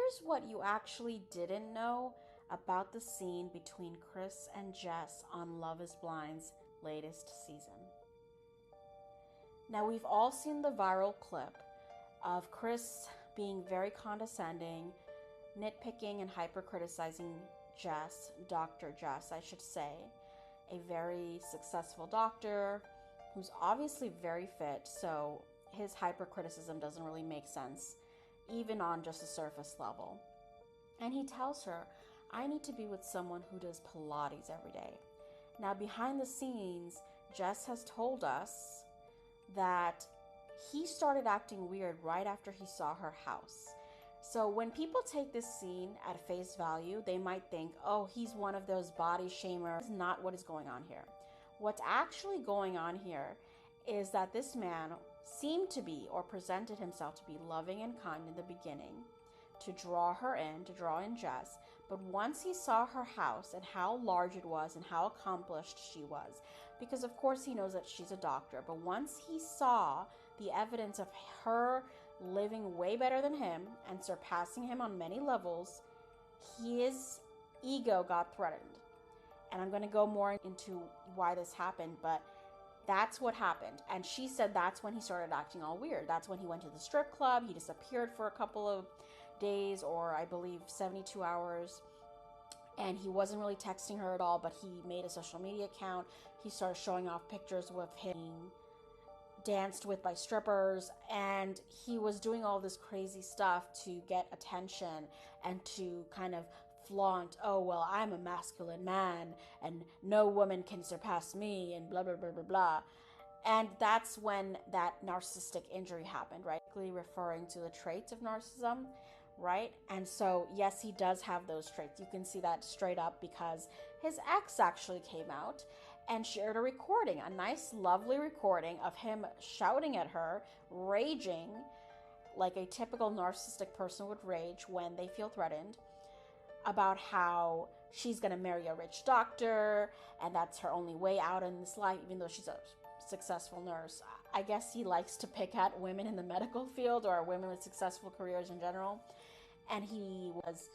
here's what you actually didn't know about the scene between Chris and Jess on Love is Blind's latest season. Now, we've all seen the viral clip of Chris being very condescending, nitpicking and hyper-criticizing Jess, Dr. Jess, I should say, a very successful doctor who's obviously very fit, so his hyper-criticism doesn't really make sense, even on just a surface level. And he tells her, I need to be with someone who does Pilates every day. Now, behind the scenes, Jess has told us that he started acting weird right after he saw her house. So when people take this scene at face value, they might think, oh, he's one of those body shamers. That's not what is going on here. What's actually going on here is that this man seemed to be, or presented himself to be, loving and kind in the beginning, to draw her in, to draw in Jess. But once he saw her house and how large it was and how accomplished she was, because of course he knows that she's a doctor, but once he saw the evidence of her living way better than him and surpassing him on many levels, his ego got threatened. And I'm going to go more into why this happened, but that's what happened. And she said that's when he started acting all weird. That's when he went to the strip club. He disappeared for a couple of days, or I believe 72 hours. And he wasn't really texting her at all, but he made a social media account. He started showing off pictures with him danced with by strippers, and he was doing all this crazy stuff to get attention and to kind of flaunt, oh, well, I'm a masculine man and no woman can surpass me and blah, blah, blah, blah, blah. And that's when that narcissistic injury happened, right? Referring to the traits of narcissism, right? And so, yes, he does have those traits. You can see that straight up because his ex actually came out and shared a recording, a nice, lovely recording of him shouting at her, raging like a typical narcissistic person would rage when they feel threatened, about how she's going to marry a rich doctor and that's her only way out in this life, even though she's a successful nurse. I guess he likes to pick at women in the medical field or women with successful careers in general. And he was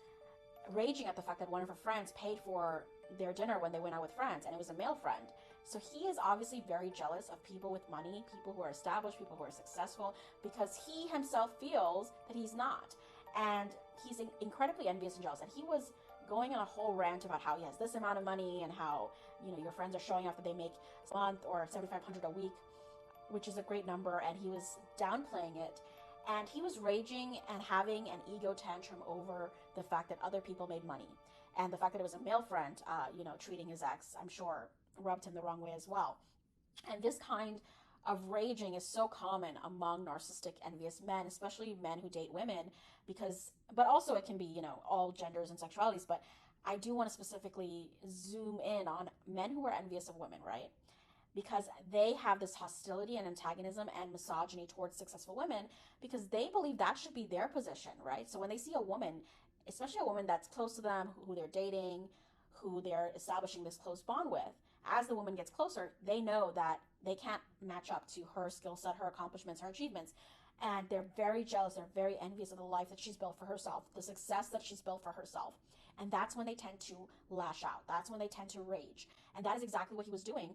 raging at the fact that one of her friends paid for their dinner when they went out with friends, and it was a male friend. So he is obviously very jealous of people with money, people who are established, people who are successful, because he himself feels that he's not. And he's incredibly envious and jealous. And he was going on a whole rant about how he has this amount of money and how, you know, your friends are showing off that they make a month or $7,500 a week, which is a great number. And he was downplaying it. And he was raging and having an ego tantrum over the fact that other people made money. And the fact that it was a male friend, treating his ex, I'm sure, rubbed him the wrong way as well. And this kind of raging is so common among narcissistic, envious men, especially men who date women, but also it can be, all genders and sexualities. But I do want to specifically zoom in on men who are envious of women, right? Because they have this hostility and antagonism and misogyny towards successful women because they believe that should be their position, right? So when they see a woman, especially a woman that's close to them, who they're dating, who they're establishing this close bond with, as the woman gets closer, they know that they can't match up to her skill set, her accomplishments, her achievements. And they're very jealous, they're very envious of the life that she's built for herself, the success that she's built for herself. And that's when they tend to lash out. That's when they tend to rage. And that is exactly what he was doing,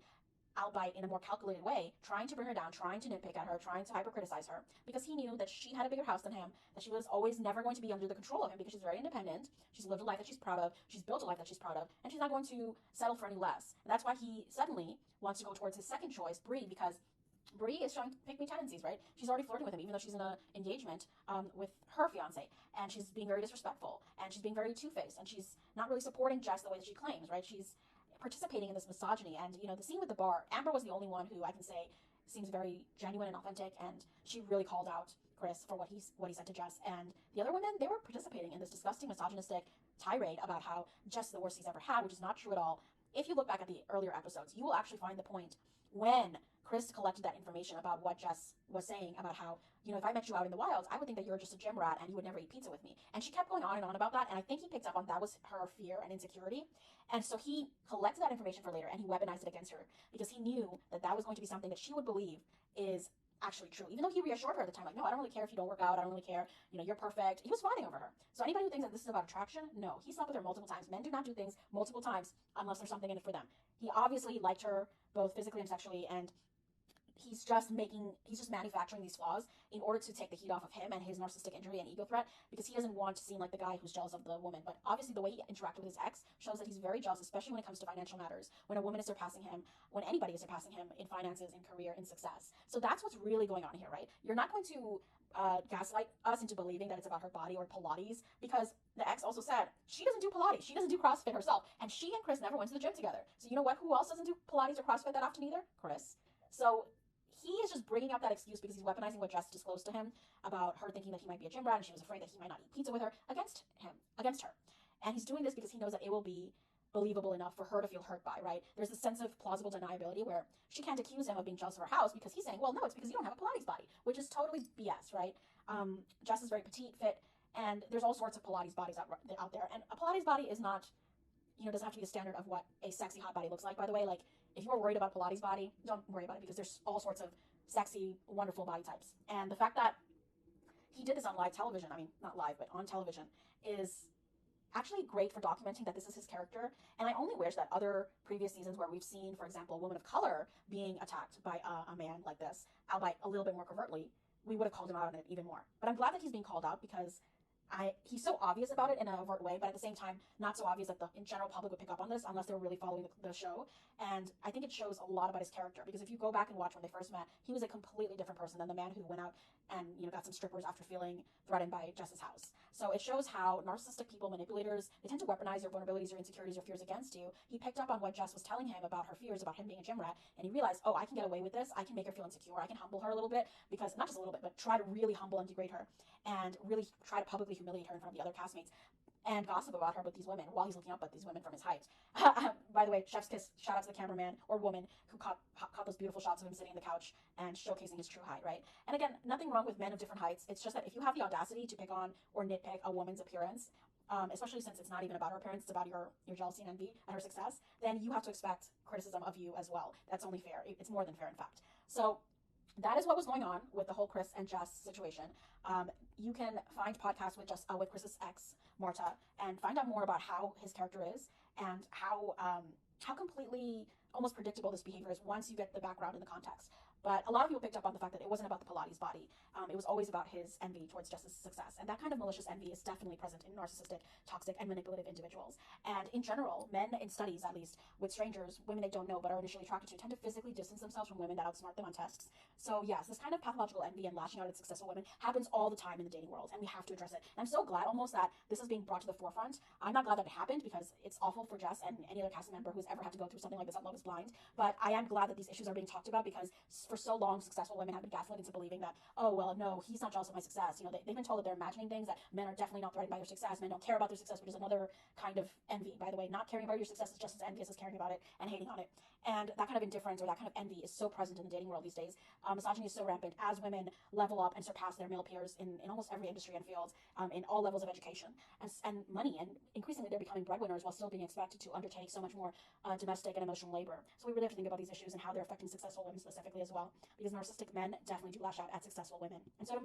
albeit in a more calculated way, trying to bring her down, trying to nitpick at her, trying to hyper-criticize her, because he knew that she had a bigger house than him, that she was always never going to be under the control of him because she's very independent, she's lived a life that she's proud of, she's built a life that she's proud of, and she's not going to settle for any less. And that's why he suddenly wants to go towards his second choice, Bree, because Bree is showing pick-me tendencies, right? She's already flirting with him, even though she's in an engagement with her fiance, and she's being very disrespectful, and she's being very two-faced, and she's not really supporting Jess the way that she claims, right? She's participating in this misogyny. And the scene with the bar, Amber was the only one who I can say seems very genuine and authentic, and she really called out Chris for what he said to Jess. And the other women, they were participating in this disgusting misogynistic tirade about how Jess is the worst he's ever had, which is not true at all. If you look back at the earlier episodes, you will actually find the point when Chris collected that information about what Jess was saying about how, if I met you out in the wilds, I would think that you're just a gym rat and you would never eat pizza with me. And she kept going on and on about that. And I think he picked up on that was her fear and insecurity. And so he collected that information for later and he weaponized it against her because he knew that that was going to be something that she would believe is actually true. Even though he reassured her at the time, like, no, I don't really care if you don't work out. I don't really care. You're perfect. He was fawning over her. So anybody who thinks that this is about attraction, no. He slept with her multiple times. Men do not do things multiple times unless there's something in it for them. He obviously liked her both physically and sexually, and he's just manufacturing these flaws in order to take the heat off of him and his narcissistic injury and ego threat, because he doesn't want to seem like the guy who's jealous of the woman. But obviously the way he interacted with his ex shows that he's very jealous, especially when it comes to financial matters, when a woman is surpassing him, when anybody is surpassing him in finances, in career, in success. So that's what's really going on here, right? You're not going to gaslight us into believing that it's about her body or Pilates, because the ex also said she doesn't do Pilates, she doesn't do CrossFit herself, and she and Chris never went to the gym together. So you know what? Who else doesn't do Pilates or CrossFit that often either? Chris. So he is just bringing up that excuse because he's weaponizing what Jess disclosed to him about her thinking that he might be a gym rat, and she was afraid that he might not eat pizza with her, against her. And he's doing this because he knows that it will be believable enough for her to feel hurt by, right? There's this sense of plausible deniability where she can't accuse him of being jealous of her house because he's saying, well, no, it's because you don't have a Pilates body, which is totally BS, right? Jess is very petite, fit, and there's all sorts of Pilates bodies out there. And a Pilates body is not, doesn't have to be the standard of what a sexy hot body looks like, by the way. Like, if you are worried about Pilates body, don't worry about it, because there's all sorts of sexy, wonderful body types. And the fact that he did this on live television, I mean, not live, but on television, is actually great for documenting that this is his character. And I only wish that other previous seasons where we've seen, for example, a woman of color being attacked by a man like this, albeit a little bit more covertly, we would have called him out on it even more. But I'm glad that he's being called out, because he's so obvious about it in an overt way, but at the same time, not so obvious that the in general public would pick up on this unless they were really following the show. And I think it shows a lot about his character, because if you go back and watch when they first met, he was a completely different person than the man who went out and got some strippers after feeling threatened by Jess's house. So it shows how narcissistic people, manipulators, they tend to weaponize your vulnerabilities, your insecurities, your fears against you. He picked up on what Jess was telling him about her fears, about him being a gym rat, and he realized, oh, I can get away with this. I can make her feel insecure. I can humble her a little bit, because not just a little bit, but try to really humble and degrade her, and really try to publicly humiliate her in front of the other castmates, and gossip about her with these women while he's looking up at these women from his height. By the way, chef's kiss, shout out to the cameraman or woman who caught those beautiful shots of him sitting on the couch and showcasing his true height, right? And again, nothing wrong with men of different heights. It's just that if you have the audacity to pick on or nitpick a woman's appearance, especially since it's not even about her appearance, it's about your jealousy and envy at her success, then you have to expect criticism of you as well. That's only fair. It's more than fair, in fact. So that is what was going on with the whole Chris and Jess situation. You can find podcasts with Chris's ex, Marta, and find out more about how his character is, and how completely almost predictable this behavior is once you get the background and the context. But a lot of people picked up on the fact that it wasn't about the Pilates body. It was always about his envy towards Jess's success. And that kind of malicious envy is definitely present in narcissistic, toxic, and manipulative individuals. And in general, men, in studies at least, with strangers, women they don't know but are initially attracted to, tend to physically distance themselves from women that outsmart them on tests. So yes, this kind of pathological envy and lashing out at successful women happens all the time in the dating world, and we have to address it. And I'm so glad almost that this is being brought to the forefront. I'm not glad that it happened, because it's awful for Jess and any other cast member who's ever had to go through something like this on Love is Blind. But I am glad that these issues are being talked about, because for so long, successful women have been gaslit into believing that, oh, well, no, he's not jealous of my success. They've been told that they're imagining things, that men are definitely not threatened by their success. Men don't care about their success, which is another kind of envy, by the way. Not caring about your success is just as envious as caring about it and hating on it. And that kind of indifference or that kind of envy is so present in the dating world these days. Misogyny is so rampant as women level up and surpass their male peers in almost every industry and field, in all levels of education and money. And increasingly, they're becoming breadwinners while still being expected to undertake so much more domestic and emotional labor. So we really have to think about these issues and how they're affecting successful women specifically as well, because narcissistic men definitely do lash out at successful women. And so